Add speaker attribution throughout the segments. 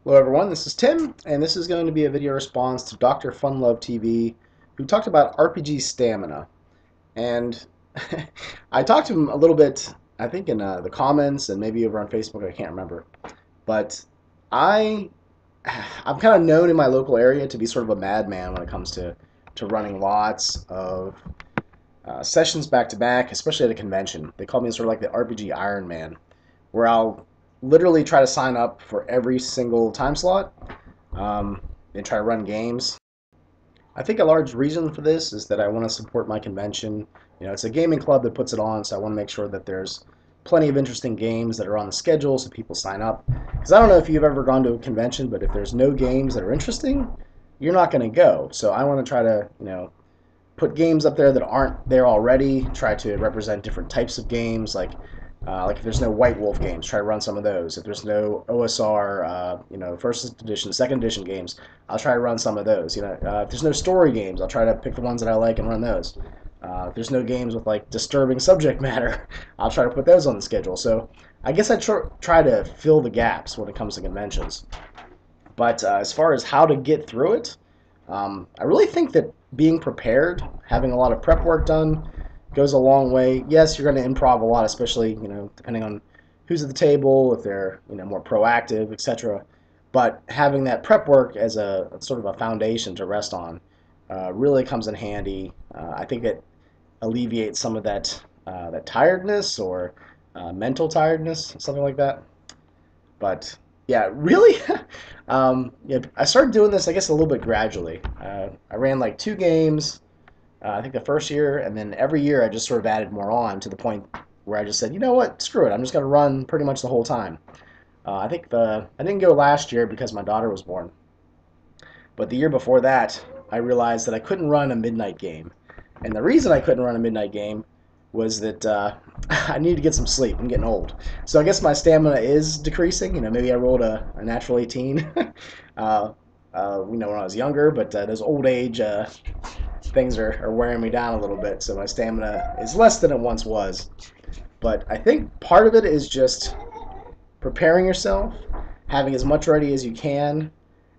Speaker 1: Hello everyone, this is Tim, and this is going to be a video response to DrFunLoveTV, who talked about RPG stamina. And I talked to him a little bit, I think in the comments and maybe over on Facebook, I can't remember. But I, I'm kind of known in my local area to be sort of a madman when it comes to running lots of sessions back to back, especially at a convention. They call me sort of like the RPG Iron Man, where I'll literally try to sign up for every single time slot um, and try to run games. I think a large reason for this is that I want to support my convention. You know, it's a gaming club that puts it on, so I want to make sure that there's plenty of interesting games that are on the schedule so people sign up. Because I don't know if you've ever gone to a convention, but if there's no games that are interesting, you're not going to go. So I want to try to, put games up there that aren't there already. Try to represent different types of games, like if there's no White Wolf games, try to run some of those. If there's no OSR, first edition, second edition games, I'll try to run some of those. If there's no story games, I'll try to pick the ones that I like and run those. If there's no games with like disturbing subject matter, I'll try to put those on the schedule. So I guess I try to fill the gaps when it comes to conventions. But as far as how to get through it, I really think that being prepared, having a lot of prep work done, goes a long way. Yes, you're going to improv a lot, especially depending on who's at the table, if they're more proactive, etc. But having that prep work as a sort of a foundation to rest on really comes in handy. I think it alleviates some of that tiredness or mental tiredness, something like that. But yeah, really, yeah, I started doing this, I guess, a little bit gradually. I ran like 2 games, I think the first year, and then every year I just sort of added more on to the point where I just said, you know what, screw it, I'm just going to run pretty much the whole time. I didn't go last year because my daughter was born, but the year before that, I realized that I couldn't run a midnight game. And the reason I couldn't run a midnight game was that I needed to get some sleep. I'm getting old. So I guess my stamina is decreasing. Maybe I rolled a natural 18, when I was younger, but those old age things are wearing me down a little bit. So my stamina is less than it once was. But I think part of it is just preparing yourself, having as much ready as you can,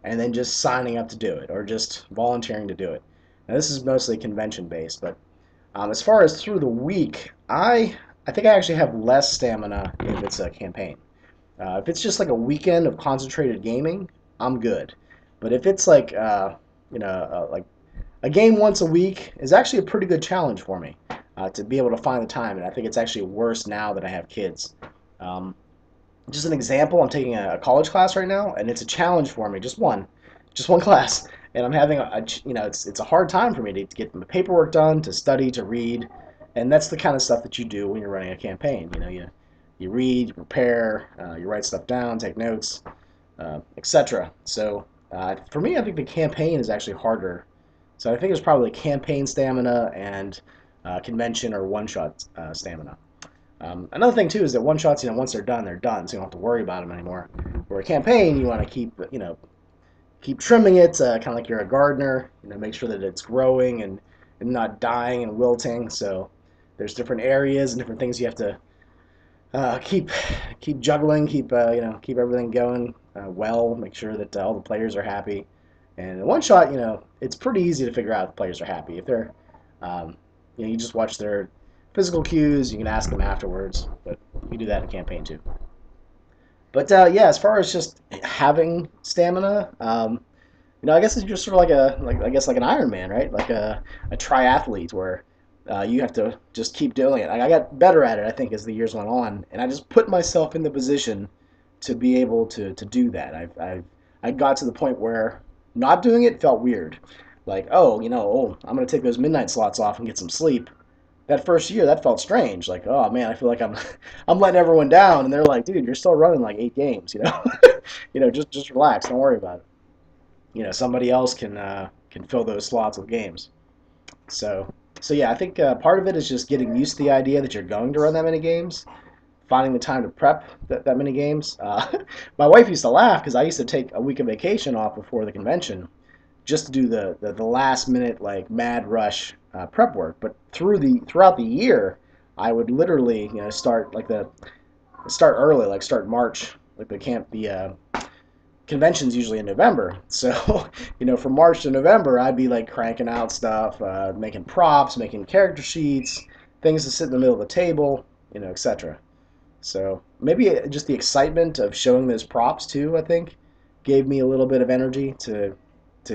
Speaker 1: and then just signing up to do it or just volunteering to do it. Now, this is mostly convention based, but as far as through the week, I think I actually have less stamina if it's a campaign. If it's just like a weekend of concentrated gaming, I'm good. But if it's like like a game once a week is actually a pretty good challenge for me to be able to find the time, and I think it's actually worse now that I have kids. Um, just an example, I'm taking a college class right now, and it's a challenge for me, just one class, and I'm having it's a hard time for me to get the paperwork done, to study, to read, and that's the kind of stuff that you do when you're running a campaign. You read, you prepare, you write stuff down, take notes, etc. So for me, I think the campaign is actually harder. So I think it's probably campaign stamina and convention or one-shot stamina. Another thing too is that one shots, once they're done, so you don't have to worry about them anymore. Where a campaign, you want to keep trimming it, kind of like you're a gardener. Make sure that it's growing and not dying and wilting. So there's different areas and different things you have to keep juggling, keep everything going well. Make sure that all the players are happy. And in one shot, it's pretty easy to figure out if the players are happy. If they're, you just watch their physical cues. You can ask them afterwards, but you do that in campaign too. But yeah, as far as just having stamina, I guess it's just sort of like I guess like an Iron Man, right? Like a triathlete where you have to just keep doing it. I got better at it, I think, as the years went on, and I just put myself in the position to be able to do that. I got to the point where not doing it felt weird. Like, I'm gonna take those midnight slots off and get some sleep. That first year, that felt strange. Like, oh man, I feel like I'm I'm letting everyone down, and they're like, dude, you're still running like 8 games, just relax, don't worry about it. Somebody else can fill those slots with games. So so yeah, I think part of it is just getting used to the idea that you're going to run that many games, finding the time to prep that many games. My wife used to laugh because I used to take a week of vacation off before the convention just to do the last minute like mad rush prep work. But throughout the year, I would literally start early, like start March, like the convention's usually in November. So, from March to November, I'd be like cranking out stuff, making props, making character sheets, things to sit in the middle of the table, etc. So maybe just the excitement of showing those props too, I think, gave me a little bit of energy to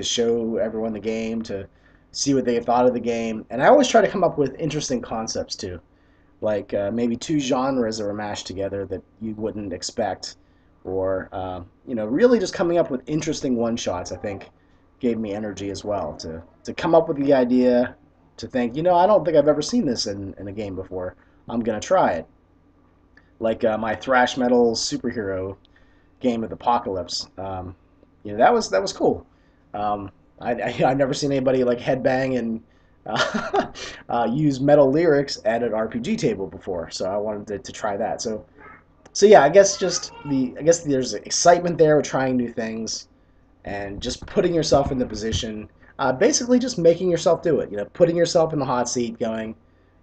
Speaker 1: show everyone the game, to see what they thought of the game. And I always try to come up with interesting concepts too, like maybe two genres that were mashed together that you wouldn't expect, or really just coming up with interesting one shots. I think gave me energy as well to come up with the idea, to think, I don't think I've ever seen this in a game before. I'm gonna try it. Like my thrash metal superhero game of Apocalypse. That was cool. I've never seen anybody like headbang and use metal lyrics at an RPG table before, so I wanted to try that. So yeah, I guess there's excitement there with trying new things and just putting yourself in the position. Basically, just making yourself do it. Putting yourself in the hot seat, going,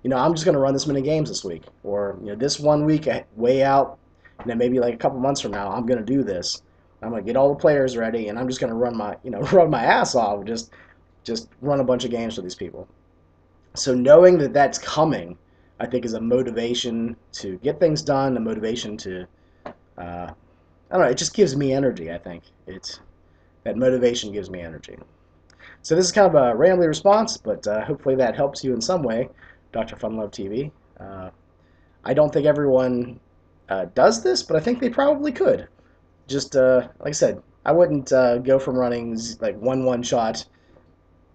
Speaker 1: I'm just going to run this many games this week, or this one week way out, maybe like a couple months from now, I'm going to do this. I'm going to get all the players ready, and I'm just going to run my run my ass off, just run a bunch of games for these people. So knowing that that's coming, I think, is a motivation to get things done, a motivation to I don't know. It just gives me energy. I think that motivation gives me energy. So this is kind of a rambly response, but hopefully that helps you in some way, Dr. Funlove TV. I don't think everyone does this, but I think they probably could. Just like I said, I wouldn't go from running like one shot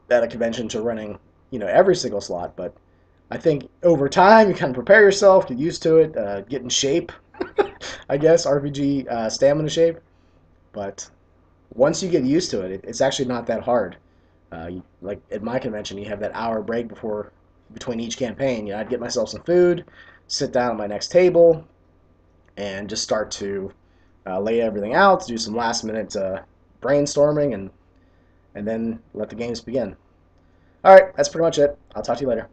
Speaker 1: at a convention to running every single slot, but I think over time you kind of prepare yourself, get used to it, get in shape. I guess RPG stamina shape, but once you get used to it, it's actually not that hard. Like at my convention, you have that hour break between each campaign. I'd get myself some food, sit down at my next table, and just start to lay everything out, do some last minute brainstorming, and then let the games begin. All right, that's pretty much it. I'll talk to you later.